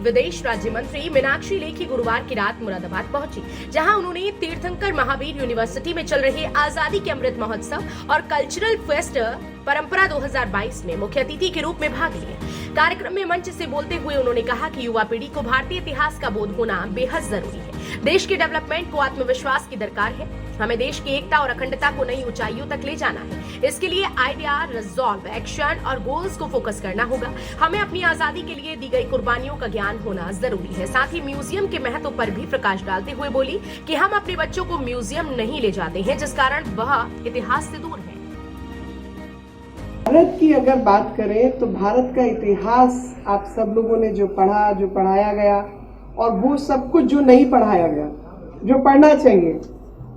विदेश राज्य मंत्री मीनाक्षी लेखी गुरुवार की रात मुरादाबाद पहुंची, जहां उन्होंने तीर्थंकर महावीर यूनिवर्सिटी में चल रहे आजादी के अमृत महोत्सव और कल्चरल फेस्ट परंपरा 2022 में मुख्य अतिथि के रूप में भाग लिया। कार्यक्रम में मंच से बोलते हुए उन्होंने कहा कि युवा पीढ़ी को भारतीय इतिहास का बोध होना बेहद जरूरी है। देश के डेवलपमेंट को आत्मविश्वास की दरकार है। हमें देश की एकता और अखंडता को नई ऊंचाइयों तक ले जाना है। इसके लिए आइडिया, रिजॉल्व, एक्शन और गोल्स को फोकस करना होगा। हमें अपनी आजादी के लिए दी गई कुर्बानियों का ज्ञान होना जरूरी है। साथ ही म्यूजियम के महत्व पर भी प्रकाश डालते हुए बोली कि हम अपने बच्चों को म्यूजियम नहीं ले जाते हैं, जिस कारण वह इतिहास से दूर है। भारत की अगर बात करें तो भारत का इतिहास आप सब लोगों ने जो पढ़ा, जो पढ़ाया गया, और वो सब कुछ जो नहीं पढ़ाया गया, जो पढ़ना चाहिए,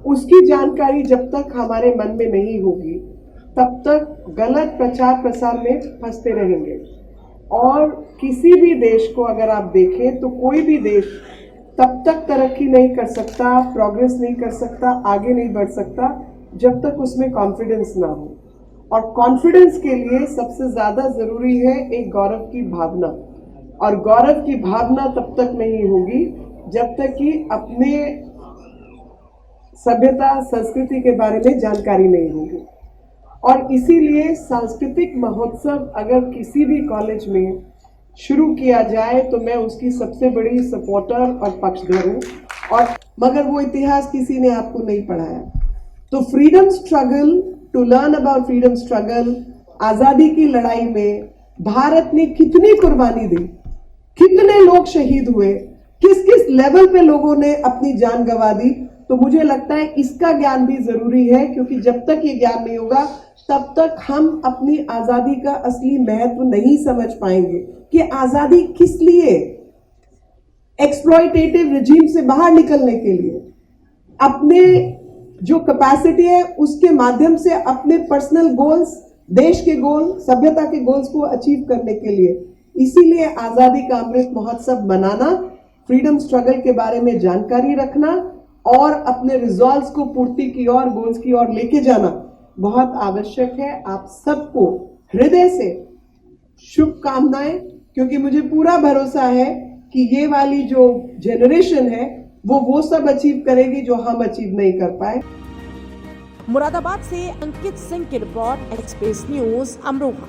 उसकी जानकारी जब तक हमारे मन में नहीं होगी तब तक गलत प्रचार प्रसार में फंसते रहेंगे। और किसी भी देश को अगर आप देखें तो कोई भी देश तब तक तरक्की नहीं कर सकता, प्रोग्रेस नहीं कर सकता, आगे नहीं बढ़ सकता जब तक उसमें कॉन्फिडेंस ना हो। और कॉन्फिडेंस के लिए सबसे ज्यादा जरूरी है एक गौरव की भावना, और गौरव की भावना तब तक नहीं होगी जब तक कि अपने सभ्यता, संस्कृति के बारे में जानकारी नहीं होगी। और इसीलिए सांस्कृतिक महोत्सव अगर किसी भी कॉलेज में शुरू किया जाए तो मैं उसकी सबसे बड़ी सपोर्टर और पक्षधर हूँ। और मगर वो इतिहास किसी ने आपको नहीं पढ़ाया, तो freedom struggle, to learn about freedom struggle, आजादी की लड़ाई में भारत ने कितनी कुर्बानी दी, कितने लोग शहीद हुए, किस किस लेवल पे लोगों ने अपनी जान गंवा दी, तो मुझे लगता है इसका ज्ञान भी जरूरी है। क्योंकि जब तक ये ज्ञान नहीं होगा तब तक हम अपनी आजादी का असली महत्व नहीं समझ पाएंगे कि आजादी किस लिए, एक्सप्लॉयटेटिव रिजीम से बाहर निकलने के लिए, अपने जो कैपेसिटी है उसके माध्यम से अपने पर्सनल गोल्स, देश के गोल, सभ्यता के गोल्स को अचीव करने के लिए। इसीलिए आजादी का अमृत महोत्सव मनाना, फ्रीडम स्ट्रगल के बारे में जानकारी रखना और अपने रिजॉल्व्स को पूर्ति की ओर, गोल्स की ओर लेके जाना बहुत आवश्यक है। आप सबको हृदय से शुभकामनाएं, क्योंकि मुझे पूरा भरोसा है कि ये वाली जो जनरेशन है वो सब अचीव करेगी जो हम अचीव नहीं कर पाए। मुरादाबाद से अंकित सिंह की रिपोर्ट, एक्सप्रेस न्यूज, अमरोहा।